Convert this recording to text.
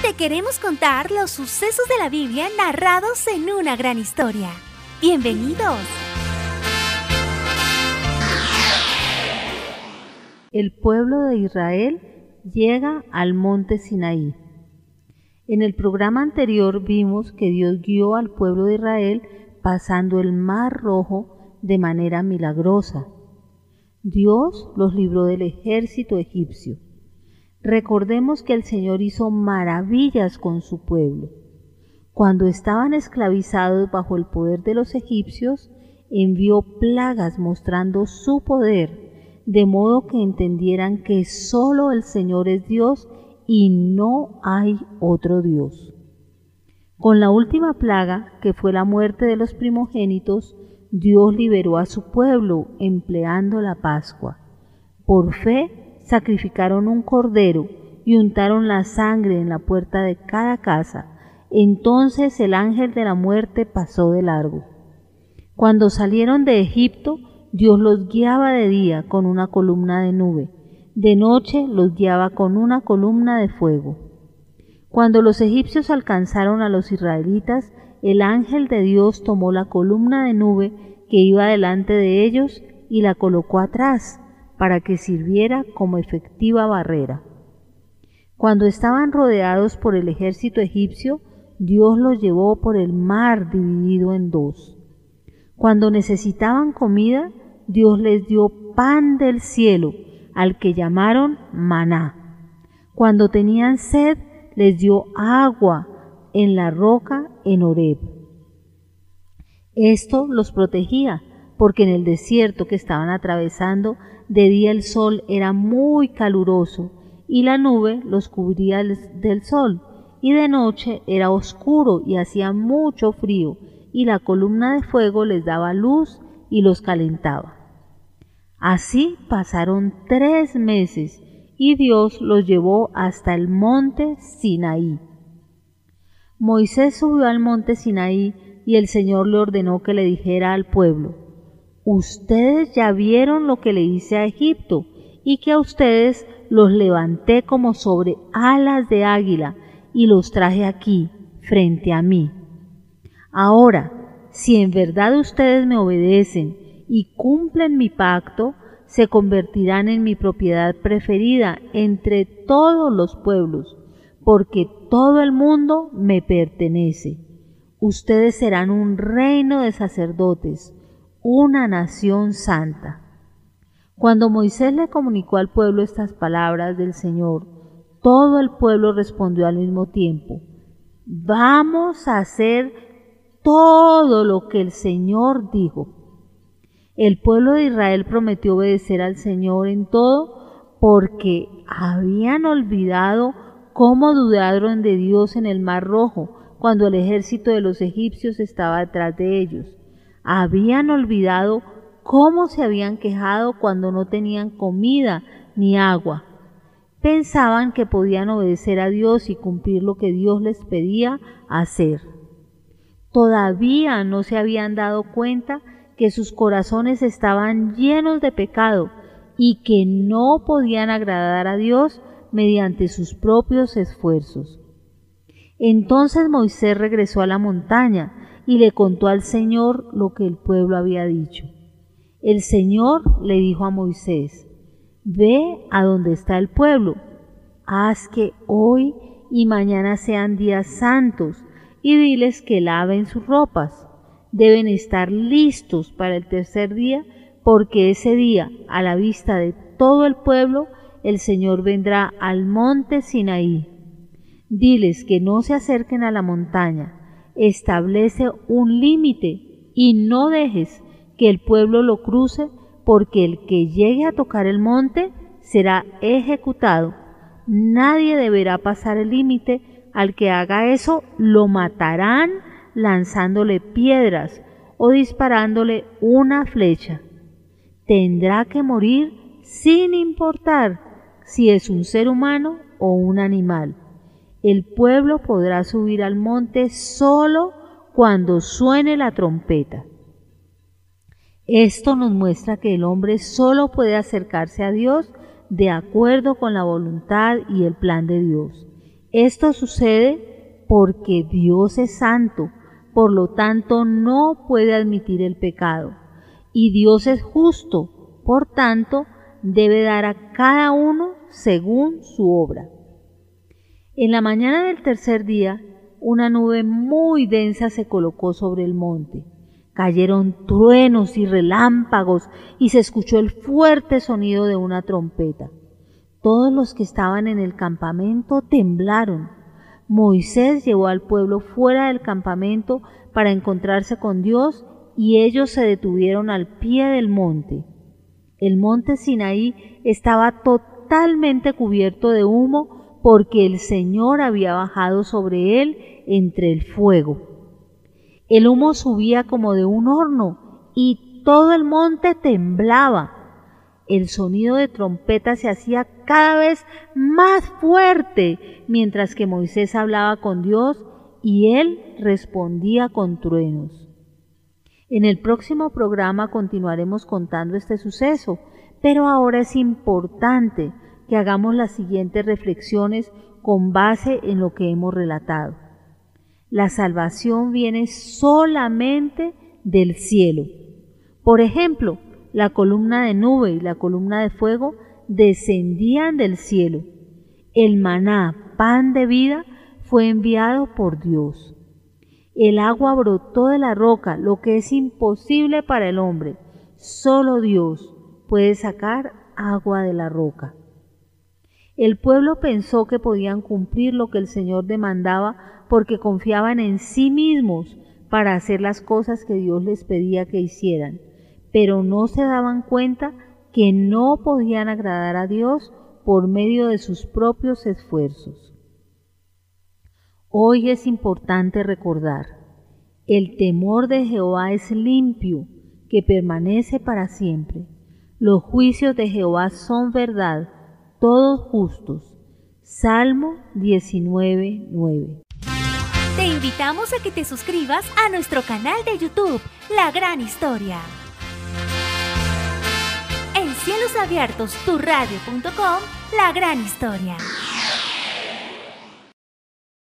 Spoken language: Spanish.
Te queremos contar los sucesos de la Biblia narrados en una gran historia. ¡Bienvenidos! El pueblo de Israel llega al monte Sinaí. En el programa anterior vimos que Dios guió al pueblo de Israel pasando el Mar Rojo de manera milagrosa. Dios los libró del ejército egipcio. Recordemos que el Señor hizo maravillas con su pueblo. Cuando estaban esclavizados bajo el poder de los egipcios, envió plagas mostrando su poder, de modo que entendieran que solo el Señor es Dios y no hay otro Dios. Con la última plaga, que fue la muerte de los primogénitos, Dios liberó a su pueblo empleando la Pascua. Por fe, sacrificaron un cordero y untaron la sangre en la puerta de cada casa. Entonces el ángel de la muerte pasó de largo. Cuando salieron de Egipto, Dios los guiaba de día con una columna de nube, de noche los guiaba con una columna de fuego. Cuando los egipcios alcanzaron a los israelitas, el ángel de Dios tomó la columna de nube que iba delante de ellos y la colocó atrás, para que sirviera como efectiva barrera. Cuando estaban rodeados por el ejército egipcio, Dios los llevó por el mar dividido en dos. Cuando necesitaban comida, Dios les dio pan del cielo, al que llamaron maná. Cuando tenían sed, les dio agua en la roca en Horeb. Esto los protegía, porque en el desierto que estaban atravesando, de día el sol era muy caluroso y la nube los cubría del sol, y de noche era oscuro y hacía mucho frío, y la columna de fuego les daba luz y los calentaba. Así pasaron 3 meses y Dios los llevó hasta el monte Sinaí. Moisés subió al monte Sinaí y el Señor le ordenó que le dijera al pueblo: ustedes ya vieron lo que le hice a Egipto, y que a ustedes los levanté como sobre alas de águila, y los traje aquí, frente a mí. Ahora, si en verdad ustedes me obedecen y cumplen mi pacto, se convertirán en mi propiedad preferida entre todos los pueblos, porque todo el mundo me pertenece. Ustedes serán un reino de sacerdotes, una nación santa. Cuando Moisés le comunicó al pueblo estas palabras del Señor, todo el pueblo respondió al mismo tiempo: vamos a hacer todo lo que el Señor dijo. El pueblo de Israel prometió obedecer al Señor en todo, porque habían olvidado cómo dudaron de Dios en el Mar Rojo, cuando el ejército de los egipcios estaba detrás de ellos. Habían olvidado cómo se habían quejado cuando no tenían comida ni agua. Pensaban que podían obedecer a Dios y cumplir lo que Dios les pedía hacer. Todavía no se habían dado cuenta que sus corazones estaban llenos de pecado y que no podían agradar a Dios mediante sus propios esfuerzos. Entonces Moisés regresó a la montaña y le contó al Señor lo que el pueblo había dicho. El Señor le dijo a Moisés: ve a donde está el pueblo, haz que hoy y mañana sean días santos, y diles que laven sus ropas. Deben estar listos para el tercer día, porque ese día, a la vista de todo el pueblo, el Señor vendrá al monte Sinaí. Diles que no se acerquen a la montaña. Establece un límite y no dejes que el pueblo lo cruce, porque el que llegue a tocar el monte será ejecutado. Nadie deberá pasar el límite. Al que haga eso lo matarán lanzándole piedras o disparándole una flecha. Tendrá que morir sin importar si es un ser humano o un animal. El pueblo podrá subir al monte solo cuando suene la trompeta. Esto nos muestra que el hombre solo puede acercarse a Dios de acuerdo con la voluntad y el plan de Dios. Esto sucede porque Dios es santo, por lo tanto no puede admitir el pecado. Y Dios es justo, por tanto debe dar a cada uno según su obra. En la mañana del tercer día, una nube muy densa se colocó sobre el monte. Cayeron truenos y relámpagos y se escuchó el fuerte sonido de una trompeta. Todos los que estaban en el campamento temblaron. Moisés llevó al pueblo fuera del campamento para encontrarse con Dios y ellos se detuvieron al pie del monte. El monte Sinaí estaba totalmente cubierto de humo porque el Señor había bajado sobre él entre el fuego. El humo subía como de un horno y todo el monte temblaba. El sonido de trompeta se hacía cada vez más fuerte mientras que Moisés hablaba con Dios y él respondía con truenos. En el próximo programa continuaremos contando este suceso, pero ahora es importante que hagamos las siguientes reflexiones con base en lo que hemos relatado. La salvación viene solamente del cielo. Por ejemplo, la columna de nube y la columna de fuego descendían del cielo. El maná, pan de vida, fue enviado por Dios. El agua brotó de la roca, lo que es imposible para el hombre. Solo Dios puede sacar agua de la roca. El pueblo pensó que podían cumplir lo que el Señor demandaba porque confiaban en sí mismos para hacer las cosas que Dios les pedía que hicieran, pero no se daban cuenta que no podían agradar a Dios por medio de sus propios esfuerzos. Hoy es importante recordar, el temor de Jehová es limpio, que permanece para siempre. Los juicios de Jehová son verdad, todos justos. Salmo 19:9. Te invitamos a que te suscribas a nuestro canal de YouTube, La Gran Historia. En Cielos Abiertos, turradio.com, La Gran Historia.